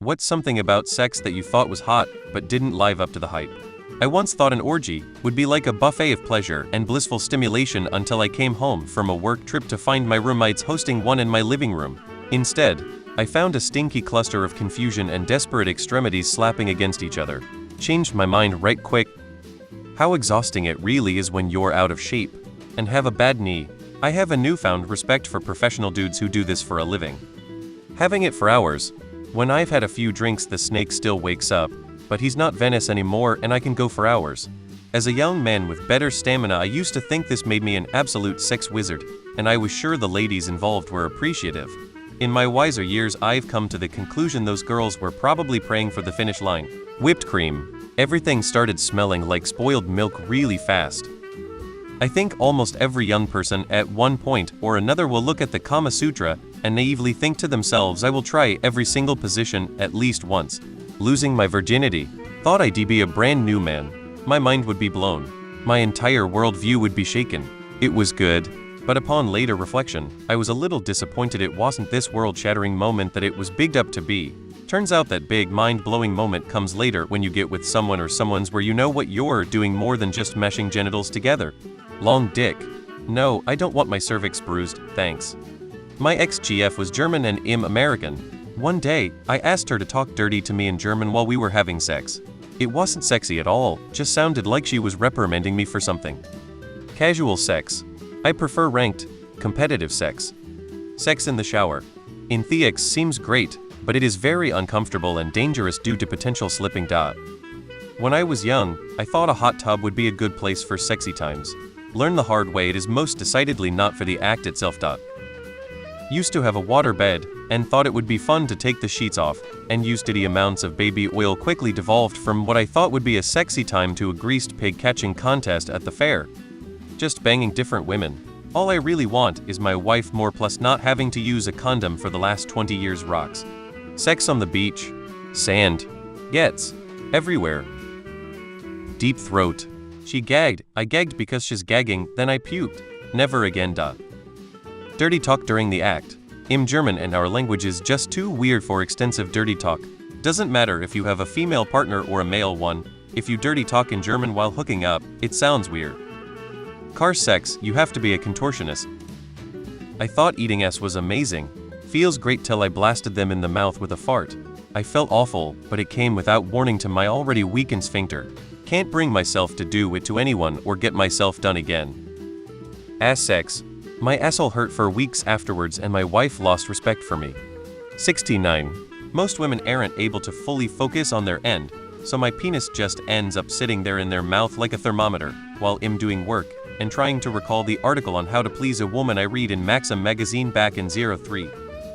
What's something about sex that you thought was hot, but didn't live up to the hype? I once thought an orgy would be like a buffet of pleasure and blissful stimulation until I came home from a work trip to find my roommates hosting one in my living room. Instead, I found a stinky cluster of confusion and desperate extremities slapping against each other. Changed my mind right quick. How exhausting it really is when you're out of shape and have a bad knee. I have a newfound respect for professional dudes who do this for a living. Having it for hours. When I've had a few drinks, the snake still wakes up, but he's not Venice anymore and I can go for hours. As a young man with better stamina, I used to think this made me an absolute sex wizard, and I was sure the ladies involved were appreciative. In my wiser years, I've come to the conclusion those girls were probably praying for the finish line. Whipped cream. Everything started smelling like spoiled milk really fast. I think almost every young person at one point or another will look at the Kama Sutra and naively think to themselves, I will try every single position at least once. Losing my virginity. Thought I'd be a brand new man. My mind would be blown. My entire worldview would be shaken. It was good, but upon later reflection, I was a little disappointed it wasn't this world-shattering moment that it was bigged up to be. Turns out that big mind-blowing moment comes later when you get with someone or someone's where you know what you're doing more than just meshing genitals together. Long dick. No, I don't want my cervix bruised, thanks. My ex-GF was German and I'm American. One day, I asked her to talk dirty to me in German while we were having sex. It wasn't sexy at all, just sounded like she was reprimanding me for something. Casual sex. I prefer ranked, competitive sex. Sex in the shower. In theax seems great, but it is very uncomfortable and dangerous due to potential slipping. When I was young, I thought a hot tub would be a good place for sexy times. Learn the hard way it is most decidedly not for the act itself. Used to have a water bed, and thought it would be fun to take the sheets off, and used steady amounts of baby oil quickly devolved from what I thought would be a sexy time to a greased pig catching contest at the fair. Just banging different women. All I really want is my wife more plus not having to use a condom for the last 20 years rocks. Sex on the beach. Sand. Gets. Everywhere. Deep throat. She gagged. I gagged because she's gagging, then I puked. Never again. Dirty talk during the act. I'm German and our language is just too weird for extensive dirty talk. Doesn't matter if you have a female partner or a male one, if you dirty talk in German while hooking up, it sounds weird. Car sex, you have to be a contortionist. I thought eating ass was amazing. Feels great till I blasted them in the mouth with a fart. I felt awful, but it came without warning to my already weakened sphincter. Can't bring myself to do it to anyone or get myself done again. Ass sex. My asshole hurt for weeks afterwards and my wife lost respect for me. 69. Most women aren't able to fully focus on their end, so my penis just ends up sitting there in their mouth like a thermometer, while I'm doing work, and trying to recall the article on how to please a woman I read in Maxim magazine back in '03.